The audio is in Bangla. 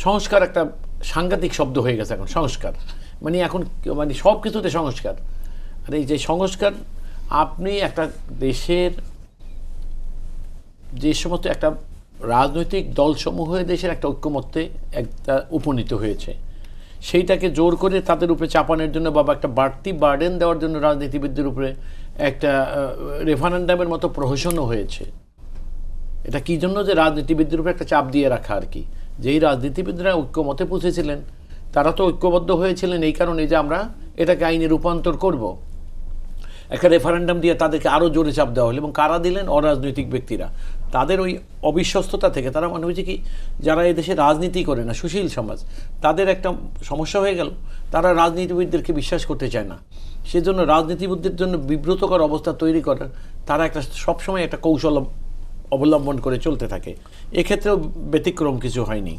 সংস্কার একটা সাংঘাতিক শব্দ হয়ে গেছে এখন, সংস্কার মানে এখন মানে সব কিছুতে সংস্কার। আর এই যে সংস্কার, আপনি একটা দেশের যে সমস্ত একটা রাজনৈতিক দলসমূহ দেশের একটা ঐক্যমত্যে একটা উপনীত হয়েছে, সেইটাকে জোর করে তাদের উপরে চাপানোর জন্য বা একটা বাড়তি বার্ডেন দেওয়ার জন্য রাজনীতিবিদদের উপরে একটা রেফারেন্ডামের মতো প্রহসনও হয়েছে। এটা কী জন্য? যে রাজনীতিবিদদের উপরে একটা চাপ দিয়ে রাখা আর কি। যেই রাজনীতিবিদরা ঐক্যমতে পৌঁছেছিলেন তারা তো ঐক্যবদ্ধ হয়েছিলেন এই কারণে যে আমরা এটাকে আইনে রূপান্তর করব। একটা রেফারেন্ডাম দিয়ে তাদেরকে আরও জোরে চাপ দেওয়া হলো, এবং কারা দিলেন? অরাজনৈতিক ব্যক্তিরা। তাদের ওই অবিশ্বস্ততা থেকে তারা মনে হয়েছে কি, যারা এদেশে রাজনীতি করে না, সুশীল সমাজ, তাদের একটা সমস্যা হয়ে গেল, তারা রাজনীতিবিদদেরকে বিশ্বাস করতে চায় না। সেজন্য রাজনীতিবিদদের জন্য বিব্রতকর অবস্থা তৈরি করার তারা একটা সবসময় একটা কৌশল অবলম্বন করে চলতে থাকে। এক্ষেত্রেও ব্যতিক্রম কিছু হয়নি।